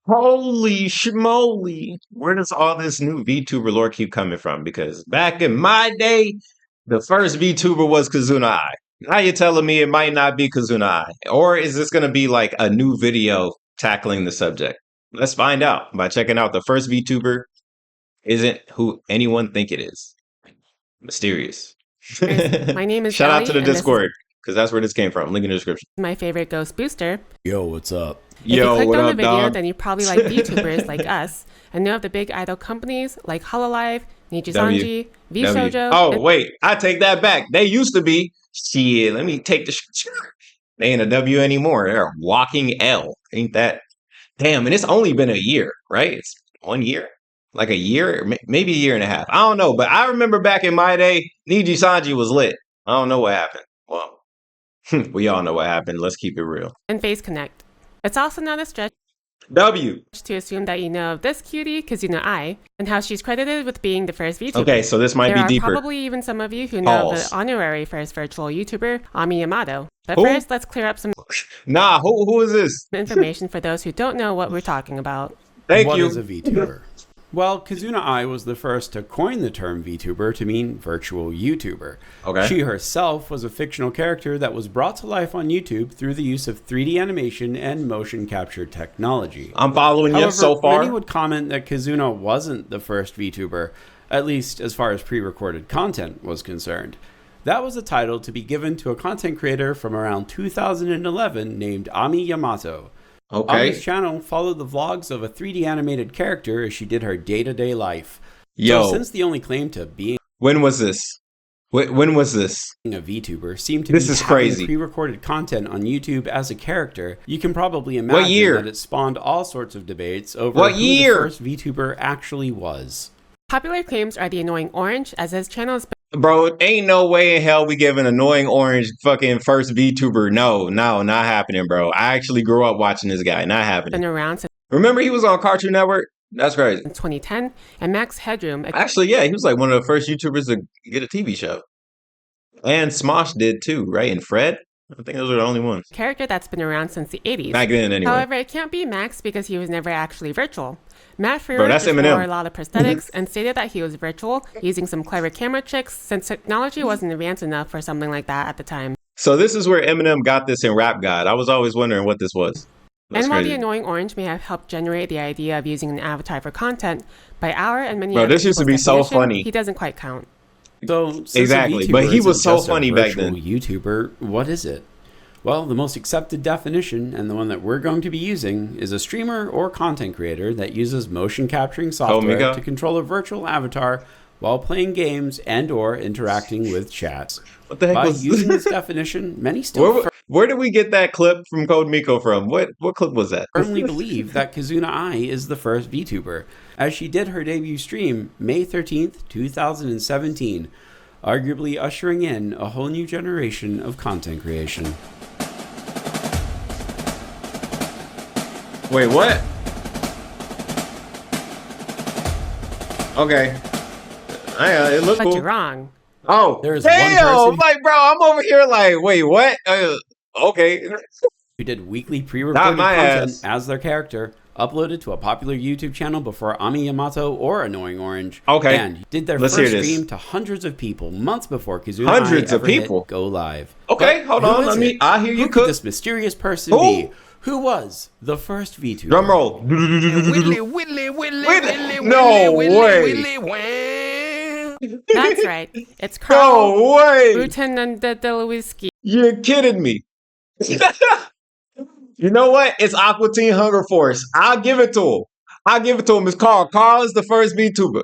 Holy schmoly. Where does all this new VTuber lore keep coming from? Because back in my day, the first VTuber was Kazuna Eye. Now you're telling me it might not be Kazuna Eye. Or is this going to be like a new video tackling the subject? Let's find out by checking out the first VTuber isn't who anyone think it is. Mysterious. My name is Shout out Ellie, to the and this Discord, because that's where this came from. Link in the description. is my favorite ghost booster. Yo, what's up? If you Yo, clicked what on the up, video, dog? then you probably like VTubers like us and know of the big idol companies like Hololive, Nijisanji, VShojo. Oh, and wait. I take that back. They used to be. Shit, let me take the. They ain't a W anymore. They're a walking L. Ain't that? Damn, and it's only been a year, right? It's 1 year? Like a year? Or maybe a year and a half. I don't know. But I remember back in my day, Nijisanji was lit. I don't know what happened. Well, we all know what happened. Let's keep it real. Face Connect. It's also not a stretch W. to assume that you know of this cutie, Kazuna Ai, and how she's credited with being the first VTuber. Okay, so this might there be are deeper. probably even some of you who know of Pause. the honorary first virtual YouTuber, Ami Yamato. But Who? first, let's clear up some Nah, who is this? information for those who don't know what we're talking about. Thank What you. is a VTuber? Well, Kazuna Ai was the first to coin the term VTuber to mean virtual YouTuber. Okay. She herself was a fictional character that was brought to life on YouTube through the use of 3D animation and motion capture technology. I'm following you However, so far. many would comment that Kazuna wasn't the first VTuber, at least as far as pre-recorded content was concerned. That was a title to be given to a content creator from around 2011 named Ami Yamato. Okay. Ami's channel followed the vlogs of a 3D animated character as she did her day-to-day life. Yo. So since the only claim to being When was this? When was this? a VTuber seemed to This be is having crazy. pre-recorded content on YouTube as a character, you can probably imagine year? that it spawned all sorts of debates over What who year? the first VTuber actually was. Popular claims are the Annoying Orange, as his channel has Bro, ain't no way in hell we giving Annoying Orange fucking first VTuber. No, not happening, bro. I actually grew up watching this guy. Not happening. been around since Remember he was on Cartoon Network? That's crazy. 2010, and Max Headroom, a Actually, yeah, he was like one of the first YouTubers to get a TV show. And Smosh did too, right? And Fred? I think those are the only ones. character that's been around since the 80s. Back then, anyway. However, it can't be Max because he was never actually virtual. Matt Bro, Freeman that's just Eminem. wore a lot of prosthetics and stated that he was virtual, using some clever camera tricks since technology wasn't advanced enough for something like that at the time. So this is where Eminem got this in Rap God. I was always wondering what this was. That's And while crazy. the Annoying Orange may have helped generate the idea of using an avatar for content, by our and many Bro, other this used to people's be so definition, funny. he doesn't quite count. So, since Exactly, a VTuber but he was isn't so just a funny back virtual then. YouTuber, what is it? Well, the most accepted definition, and the one that we're going to be using, is a streamer or content creator that uses motion capturing software Miko. to control a virtual avatar while playing games and or interacting with chats. What the heck By was using this definition, many still where did we get that clip from Code Miko from? What clip was that? firmly believe that Kazuna Ai is the first VTuber, as she did her debut stream May 13th, 2017, arguably ushering in a whole new generation of content creation. Wait, what? Okay. It looked But cool. you're wrong. Oh, There's one damn! person- Like, bro, I'm over here like, wait, what? Okay. Who did weekly pre-recorded my content ass. as their character, uploaded to a popular YouTube channel before Ami Yamato or Annoying Orange, Okay. and did their Let's first hear this. stream to hundreds of people months before Kazuna Hundreds Ai of ever hit people? go live. Okay, But hold who on. is Let me. it? I hear you Who could cook. this mysterious person Who? be? Who was the first VTuber? Drum roll. Willy, willy, willy, willy, No willy, way. willy, willy. That's right. It's Carl No way. Bruton and the Delawski. You're kidding me. You know what? It's Aqua Teen Hunger Force. I'll give it to him. I'll give it to him. It's Carl. Carl is the first VTuber.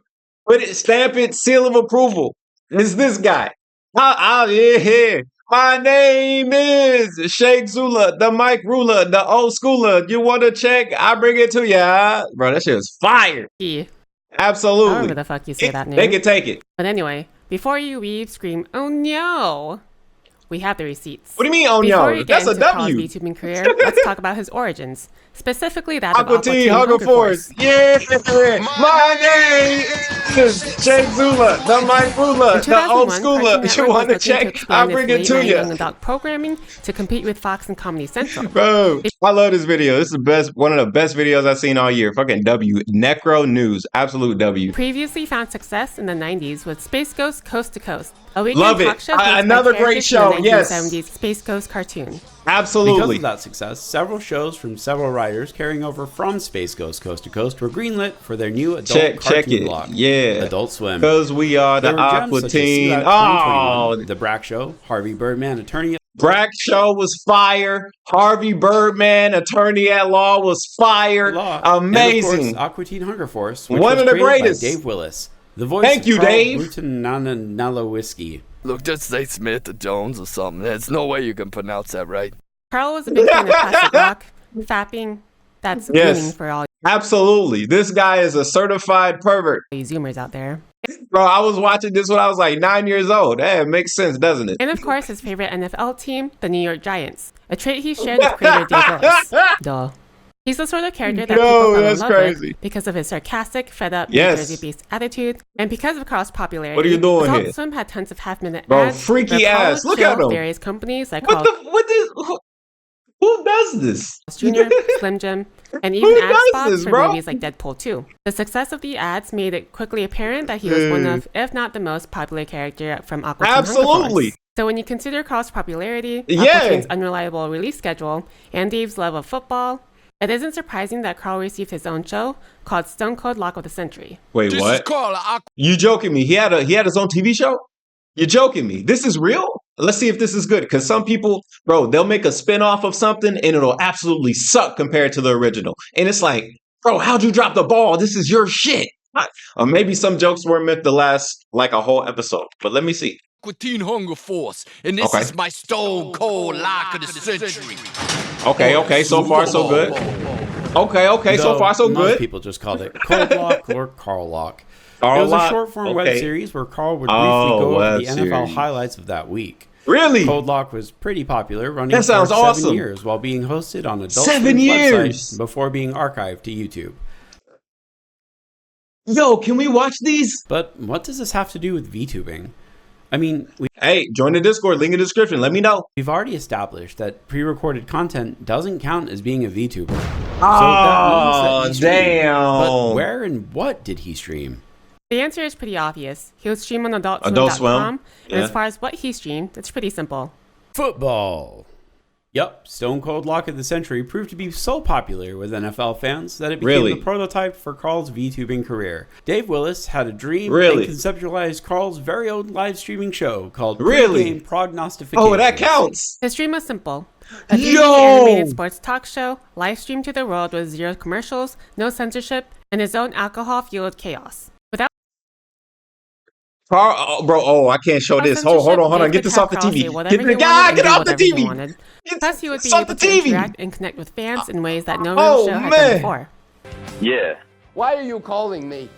Put it, stamp it, seal of approval. It's this guy. Yeah. My name is Sheikh Zula, the Mike Ruler, the old schooler. You want to check? I bring it to ya. Bro, that shit is fire. However Absolutely. the fuck you say that name. They can take it. But anyway, before you leave, scream, "Oh no!" We have the receipts. What do you mean, oh Before no? you That's get a into Carl's W. VTubing career, let's talk about his origins, specifically that of Aqua Teen Hunger Force. Yeah. My name Check Zula, the Mike Rula, In the old 2001, schooler. Cartoon You Network want to was looking check? expand I'll its bring it late to 90s you. young adult programming to compete with Fox and Comedy Central. Bro, I love this video. This is the best, one of the best videos I've seen all year. Fucking W. Necro News. Absolute W. Previously found success in the 90s with Space Ghost Coast to Coast, a weekend Love it. talk show hosted by Another great characters show, from the yes. 1970s Space Ghost cartoon. Absolutely. Because of that success, several shows from several writers carrying over from Space Ghost Coast to Coast were greenlit for their new adult Check cartoon it. block, Yeah. Adult Swim. Because we are the There were gems Aqua such as See Teen. That Oh, 2021, The Brack Show, Harvey Birdman, Attorney Brack Show was fire. Harvey Birdman, Attorney at Law, was fire. at Law, Amazing. and of course Aqua Teen Hunger Force, which One was of the created greatest. by Dave Willis, the voice Thank of you, Carl Dave. Brutananalowiski. Look, just say Smith or Jones or something. There's no way you can pronounce that right. Carl was a big fan of classic rock, fapping. That's Yes. meaning for all Absolutely. This guy is a certified pervert. you Zoomers out there. Bro, I was watching this when I was like 9 years old. Hey, it makes sense, doesn't it? And of course, his favorite NFL team, the New York Giants, a trait he shared with creator Dave Willis. Duh. He's the sort of character that Yo, people fell in that's love crazy. with because of his sarcastic, fed-up, New Yes. Jersey-based attitude, and because of Carl's popularity. What are you doing Adult here? Swim had tons of half-minute Bro, ads. freaky where Carl ass. would Look chill at him. various companies like What Carl's the, what is, who does this? Jr., Slim Jim, and even Who ad does spots this, for bro? movies like Deadpool 2. The success of the ads made it quickly apparent that he was one of, if not the most popular character from Aqua Teen Hunger Absolutely. Force. So when you consider Carl's popularity, Yeah. Aqua Teen's unreliable release schedule, and Dave's love of football, it isn't surprising that Carl received his own show called Stone Cold Lock of the Century. Wait, This is what? Carl Aqua. You joking me? He had his own TV show? You're joking me. This is real? Let's see if this is good. Because some people, bro, they'll make a spin-off of something and it'll absolutely suck compared to the original. And it's like, bro, how'd you drop the ball? This is your shit. Or maybe some jokes were meant to last like a whole episode. But let me see. Teen Hunger Force, and this Okay. is my Stone Cold Lock of the Century. Okay, so far so good. Okay, so Though far so most good. people just called it Cold Lock or Carl Lock. Carl It was Lock, a short-form web okay. series where Carl would briefly Oh, go over web the NFL series. highlights of that week. Really? Cold Lock was pretty popular, running That sounds for 7 awesome. years while being hosted on Adult 7 Swim's years? website before being archived to YouTube. Yo, can we watch these? But what does this have to do with VTubing? I mean, Hey, join the Discord, link in the description. Let me know. we've already established that pre-recorded content doesn't count as being a VTuber. Oh, he streamed. damn. But where and what did he stream? The answer is pretty obvious. He would stream on Adult AdultSwim.com, Swim? and Yeah. as far as what he streamed, it's pretty simple. Football. Yup, Stone Cold Lock of the Century proved to be so popular with NFL fans that it became Really? the prototype for Carl's VTubing career. Dave Willis had a dream Really? and conceptualized Carl's very own live streaming show called Really? Pre-Game Prognostification. Oh, that counts. His stream was simple. A 3D Yo! animated sports talk show, live streamed to the world with zero commercials, no censorship, and his own alcohol-fueled chaos. Without Carl, oh, bro, oh, I can't show this. Hold censorship, on. Dave Get could this have off the Carl TV. say whatever Get the he guy, wanted and get do off the whatever he TV. wanted. Get Plus, he would be it's off able the to TV. interact and connect with fans in ways that no real Oh, show had man. done before. Yeah. Why are you calling me?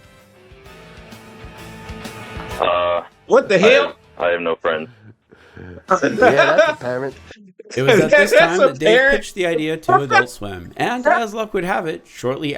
What the hell? I have no friends. Yeah, that's apparent. It was at this That's time that Dave apparent. pitched the idea to Adult Swim, and as luck would have it, shortly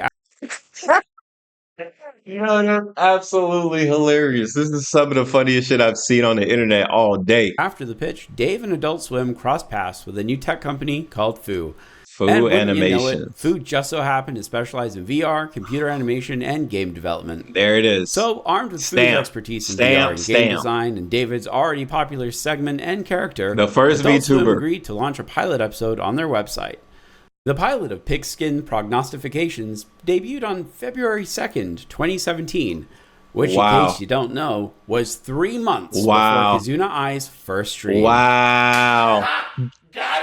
Yo, that's absolutely hilarious. This is some of the funniest shit I've seen on the internet all day. after the pitch, Dave and Adult Swim crossed paths with a new tech company called Foo. Food And wouldn't you know animation. it, Foo just so happened to specialize in VR, computer animation, and game development. There it is. So, armed with Foo's Stamp. expertise in Stamp. VR and game Stamp. design, and David's already popular segment and character, The first Adult Swim VTuber. agreed to launch a pilot episode on their website. The pilot of Pigskin Prognostifications debuted on February 2nd, 2017, which, Wow. in case you don't know, was 3 months Wow. before Kazuna Ai's first stream. Wow.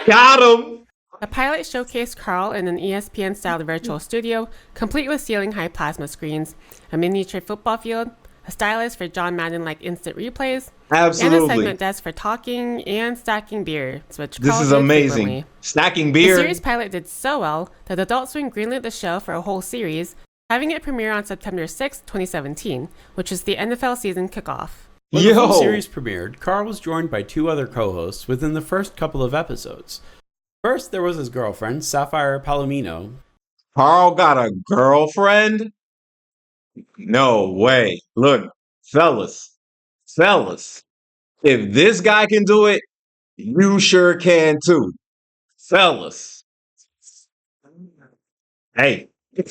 Got him. The pilot showcased Carl in an ESPN-styled virtual studio, complete with ceiling-high plasma screens, a miniature football field, a stylus for John Madden-like instant replays, and a Absolutely. segment desk for talking and stacking beer, which This Carl is did amazing. frequently. Stacking The beer. series pilot did so well that Adult Swim greenlit the show for a whole series, having it premiere on September 6, 2017, which is the NFL season kickoff. When the full Yo. series premiered, Carl was joined by 2 other co-hosts within the first couple of episodes. First, there was his girlfriend, Sapphire Palomino. Carl got a girlfriend? No way. Look, fellas, fellas, if this guy can do it, you sure can too. Fellas. Hey,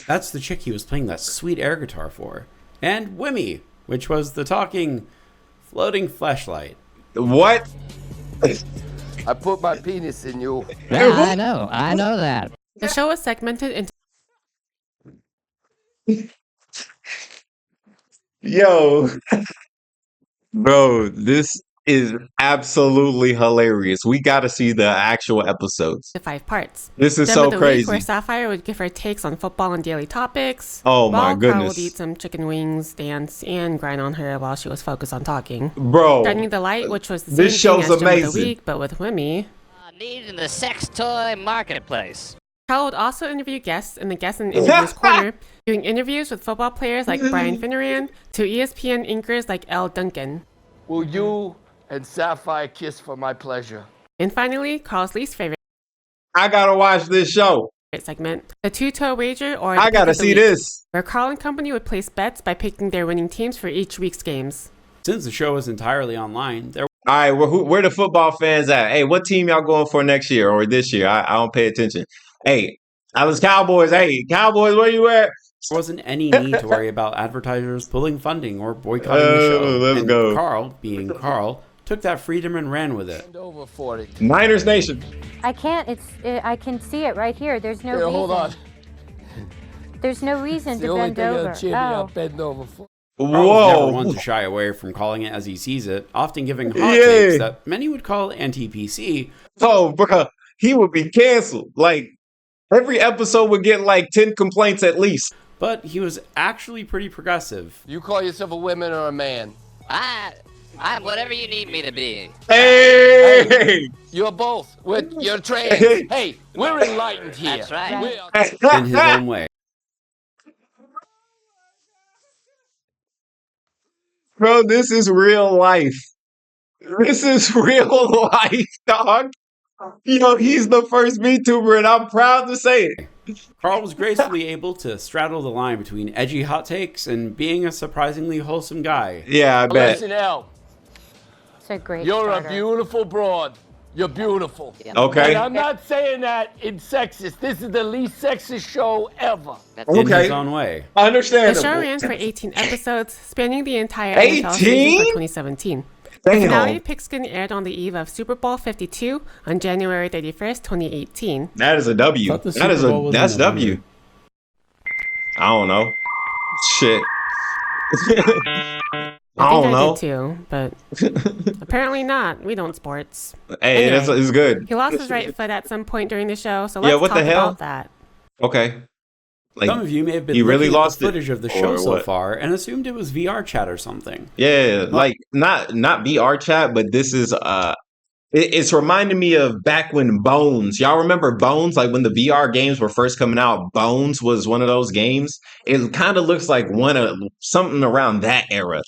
That's the chick he was playing that sweet air guitar for. And Wimmy, which was the talking floating fleshlight. what? I put my penis in you. Yeah, I know that. The show was segmented into Yo, bro, this is absolutely hilarious. We got to see the actual episodes. 5 parts. This is Gem so of the Week, crazy. where Sapphire would give her takes on football and daily topics. Oh my while Carl goodness. would eat some chicken wings, dance, and grind on her while she was focused on talking. Bro, Shining the Light, which was the this same thing show's as Gem of the amazing. Week, but with Wimmy. Need in the sex toy marketplace. Carl would also interview guests in the Guest and Interviews Corner, doing interviews with football players like Brian Finneran to ESPN anchors like Elle Duncan. Will you and Sapphire kiss for my pleasure? And finally, Carl's least favorite I got to watch this show. segment, the two-toe wager or the I pick got to of the see week, this. where Carl and company would place bets by picking their winning teams for each week's games. Since the show was entirely online, there All right, where the football fans at? Hey, what team y'all going for next year or this year? I don't pay attention. Hey, Dallas Cowboys. Hey, Cowboys, where you at? wasn't any need to worry about advertisers pulling funding or boycotting the show. Let's and go. Carl, being Carl, took that freedom and ran with it. Bend over for it. Niners Nation. I can't. I can see it right here. There's no Here, reason. hold on. There's no reason It's the to only bend thing over. that'll cheer me up. Oh. Bend over for. Carl was never one Whoa. to shy away from calling it as he sees it, often giving hot Yeah. takes that many would call anti-PC. Oh, bro, he would be canceled. Like, every episode would get like 10 complaints at least. But he was actually pretty progressive. You call yourself a woman or a man? I'm whatever you need me to be. Hey! You're both. You're trans. Hey, we're enlightened here. That's right. We are- In his own way. Bro, this is real life. This is real life, dog. Yo, he's the first VTuber, and I'm proud to say it. Carl was gracefully able to straddle the line between edgy hot takes and being a surprisingly wholesome guy. Yeah, I bet. Listen, Elle. It's a great You're starter. a beautiful broad. You're beautiful. Okay. And I'm not saying that in sexist. This is the least sexist show ever. In Okay. his own way. The Understandable. show ran for 18 episodes, spanning the entire NFL season 18? for 2017. The finale Damn. pigskin aired on the eve of Super Bowl 52 on January 31st, 2018. That is a W. Thought the That is Super Bowl was in that's November. W. I don't know. Shit. I I think don't I know. did too, but apparently not. We don't sports. Hey, Anyway. that's it's good. He lost his right foot at some point during the show, so Yeah, let's what talk the hell? about that. Okay. Like, Some of you may have been he really looking at lost the it, footage of the show or so what? far and assumed it was VR chat or something. yeah, like not VR chat, but this is it's reminding me of back when Bones. Y'all remember Bones? Like when the VR games were first coming out, Bones was one of those games. It kind of looks like one of something around that era.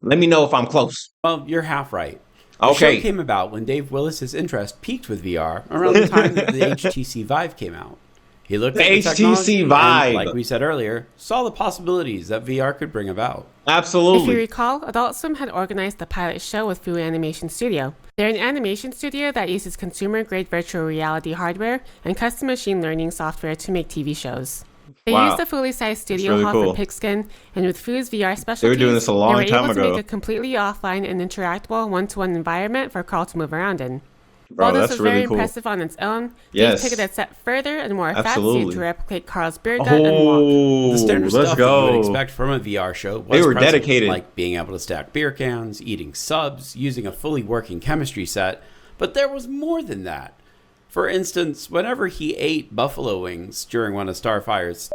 Let me know if I'm close. Well, you're half right. The Okay. show came about when Dave Willis's interest peaked with VR around the time that the HTC Vive came out. He looked The at the HTC technology Vive. and, like we said earlier, saw the possibilities that VR could bring about. If you Absolutely. recall, Adult Swim had organized the pilot show with Fu Animation Studio. They're an animation studio that uses consumer-grade virtual reality hardware and custom machine learning software to make TV shows. They Wow. used a fully sized studio really hall cool. for Pigskin, and with Fu's VR specialties, doing this a long they were time able to ago. make a completely offline and interactable one-to-one environment for Carl to move around in. Bro, While this that's was really very cool. impressive on its own, Yes. they took it a step further and wore a fat Absolutely. suit to replicate Carl's beard gut and walk. Oh, The standard let's stuff that you would go. expect from a VR show was They were present, dedicated. like being able to stack beer cans, eating subs, using a fully working chemistry set, but there was more than that. For instance, whenever he ate buffalo wings during one of Sapphire's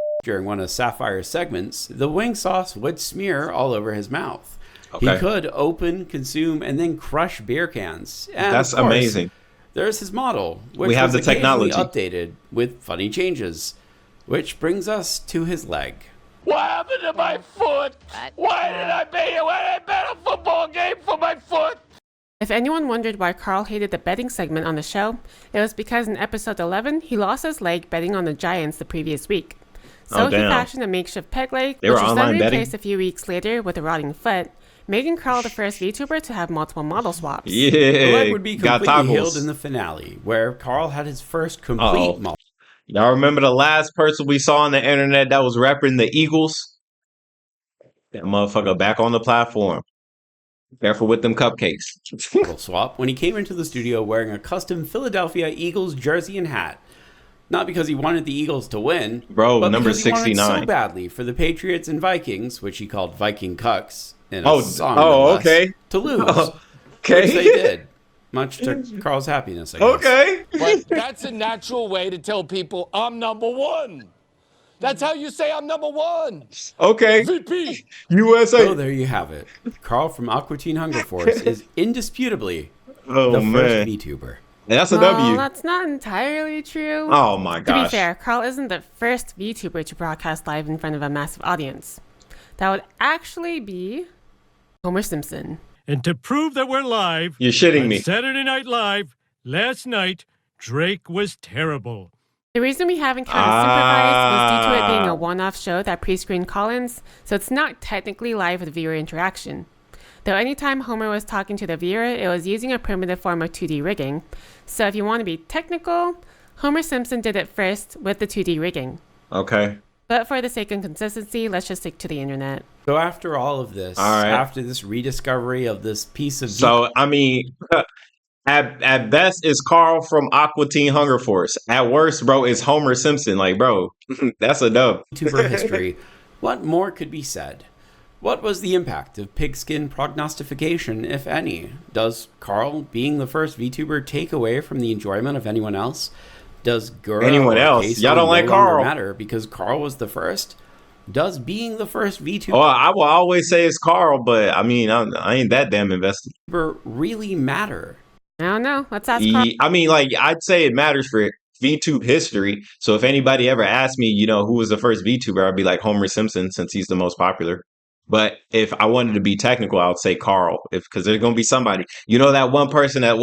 segments, the wing sauce would smear all over his mouth. Okay. He could open, consume, and then crush beer cans. And That's of course, amazing. There's his model, which We have was the technology. occasionally updated with funny changes. Which brings us to his leg. What happened to my foot? Why did I bet a football game for my foot? If anyone wondered why Carl hated the betting segment on the show, it was because in episode 11, he lost his leg betting on the Giants the previous week. So Oh, he damn. fashioned a makeshift peg leg, They which were was then online betting? replaced a few weeks later with a rotting foot, making Carl the first VTuber to have multiple model swaps. The Yeah, leg would be got completely healed toggles. in the finale, where Carl had his first complete Uh-oh. model. Y'all remember the last person we saw on the internet that was repping the Eagles? That motherfucker back on the platform. Careful with them cupcakes. swap when he came into the studio wearing a custom Philadelphia Eagles jersey and hat. Not because he wanted the Eagles to win, Bro, but number because he wanted 69. so badly for the Patriots and Vikings, which he called Viking Cucks in a Oh, song, oh, no less, okay. to lose, Okay. which they did, much to Carl's happiness, I guess. Okay. But that's a natural way to tell people I'm number one. That's how you say I'm number one. Okay. VP. USA. So there you have it. Carl from Aqua Teen Hunger Force is indisputably Oh, the first man. VTuber. That's a Well, W. that's not entirely true. Oh, my To be gosh. fair, Carl isn't the first VTuber to broadcast live in front of a massive audience. That would actually be Homer Simpson. And to prove that we're live, You're shitting on me. Saturday Night Live, last night, Drake was terrible. The reason we haven't kind of supervised was due to it being a one-off show that pre-screened call-ins, so it's not technically live with viewer interaction. Though anytime Homer was talking to the viewer, it was using a primitive form of 2D rigging. So if you want to be technical, Homer Simpson did it first with the 2D rigging. Okay. But for the sake of consistency, let's just stick to the internet. So after all of this, All right. after this rediscovery of this piece of So, I mean, at best, it's Carl from Aqua Teen Hunger Force. At worst, bro, it's Homer Simpson. Like, bro, that's a dub. VTuber history, what more could be said? What was the impact of pigskin prognostication, if any? Does Carl being the first VTuber take away from the enjoyment of anyone else? Does Gura Anyone or else? Queso Y'all don't like no longer Carl. matter because Carl was the first? Does being the first VTuber Oh, I will always say it's Carl, but I mean, I ain't that damn invested. really matter? I don't know. Let's ask Carl. I mean, like, I'd say it matters for VTube history. So if anybody ever asked me, you know, who was the first VTuber, I'd be like Homer Simpson since he's the most popular. But if I wanted to be technical, I would say Carl, because there's gonna be somebody, you know, that one person that,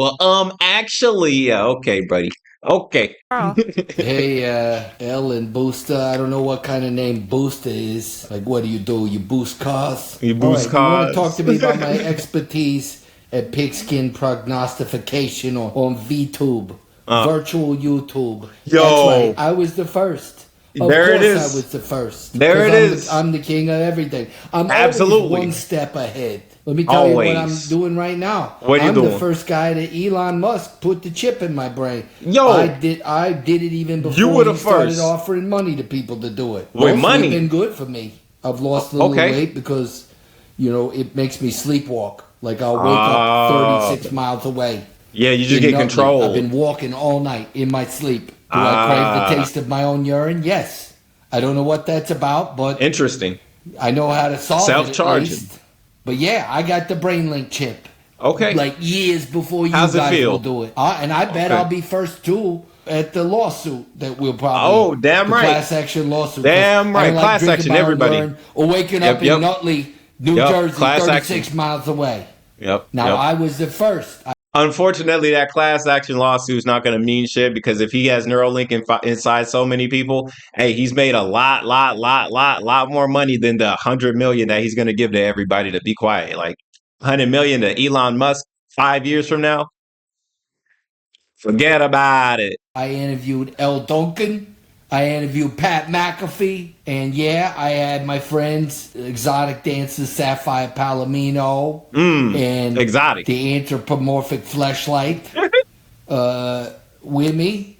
actually, yeah, okay, buddy, okay. Carl. Hey, Ellen Booster. I don't know what kind of name Booster is. Like, what do? You boost cars? You boost You want cars. to talk to me about my expertise at pigskin prognostication or on VTube, virtual YouTube? Yo. That's right. I was the first. Of There course it is. I was the first. There it 'Cause is. I'm the king of everything. I'm Absolutely. always one step ahead. Let me tell you what I'm Always. doing right now. What are you I'm doing? the first guy that Elon Musk put the chip in my brain. Yo. I did it even before You were the he started first. offering money to people to do it. Wait, Mostly money? been good for me. I've lost a little Okay. weight because, you know, it makes me sleepwalk. Like I'll wake Oh. up 36 miles away. Yeah, you just in get nothing. control. I've been walking all night in my sleep. Do I crave the taste of my own urine? Yes. I don't know what that's about, but Interesting. I know how to solve it at Self-charging. least. But yeah, I got the BrainLink chip. Okay. Like years before you How's it guys feel? will do it. And I bet Okay. I'll be first too at the lawsuit that we'll probably. Oh, damn the right. Class action lawsuit. Damn 'Cause right. I don't like Class drinking action, my own everybody. urine Or waking Yep, up yep. in Nutley, New Yep, Jersey, class 36 action. miles away. Yep. Now yep. I was the first. Unfortunately, that class action lawsuit is not going to mean shit because if he has Neuralink inside so many people, hey, he's made a lot more money than the 100 million that he's going to give to everybody to be quiet. Like 100 million to Elon Musk 5 years from now. Forget about it. I interviewed Elle Duncan. I interviewed Pat McAfee. And yeah, I had my friends, exotic dancer Sapphire Palomino. And exotic. the anthropomorphic fleshlight with me.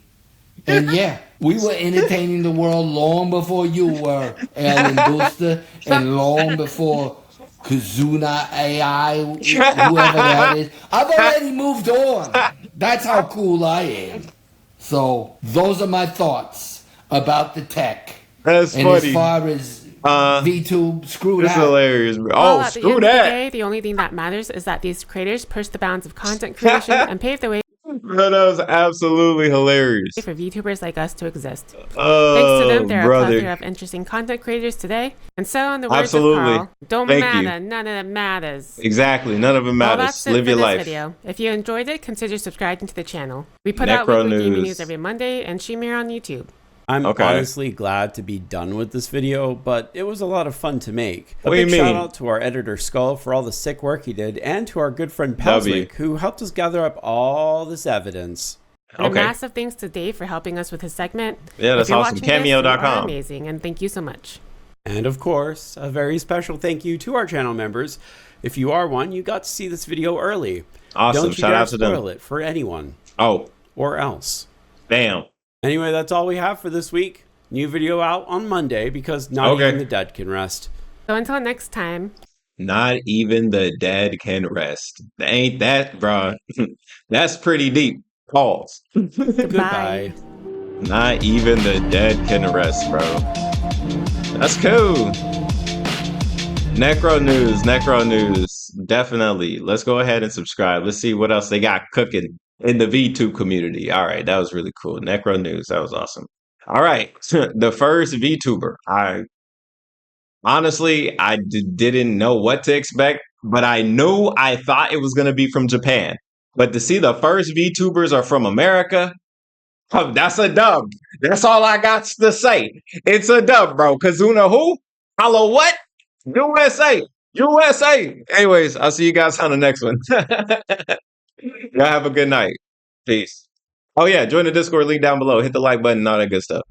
And yeah, we were entertaining the world long before you were, Ellen Booster. And long before Kazuna AI, whoever that is. I've already moved on. That's how cool I am. So those are my thoughts about the tech. That's and funny. as far as VTube, screw It's that. hilarious. Bro. Well, Oh, at the screw end of the that. day, the only thing that matters is that these creators push the bounds of content creation and pave the way That was absolutely hilarious. for VTubers like us to exist. Thanks to Oh, them, there are a brother. plethora of interesting content creators today. And so, in the words Absolutely. of Carl, don't Thank matter, you. none of it matters. Exactly. None of it Well, matters. that's it Live for your this life. video. If you enjoyed it, consider subscribing to the channel. We put out Necro weekly gaming news. news every Monday and stream here on YouTube. I'm Okay. honestly glad to be done with this video, but it was a lot of fun to make. A What do you big shout mean? out to our editor Skull for all the sick work he did, and to our good friend W. Pelswick, who helped us gather up all this evidence. And a Okay. massive thanks to Dave for helping us with his segment. Yeah, that's If you're awesome. watching this, you are Cameo.com. amazing, and thank you so much. And of course, a very special thank you to our channel members. If you are one, you got to see this video early. Awesome. Don't you Shout dare out to them. spoil it for anyone Oh, or else. damn. Anyway, that's all we have for this week. New video out on Monday because not Okay. even the dead can rest. So until next time, Not even the dead can rest. Ain't that, bruh? That's pretty deep. Pause. Goodbye. Not even the dead can rest, bro. That's cool. Necro news. Definitely. Let's go ahead and subscribe. Let's see what else they got cooking in the VTube community. All right, that was really cool. Necro news. That was awesome. All right, the first VTuber. Honestly, I didn't know what to expect, but I thought it was going to be from Japan. But to see the first VTubers are from America, oh, that's a dub. That's all I got to say. It's a dub, bro. Kazuna who? Hello what? USA. USA. Anyways, I'll see you guys on the next one. Y'all have a good night. Peace. Oh yeah, join the Discord link down below. Hit the like button and all that good stuff.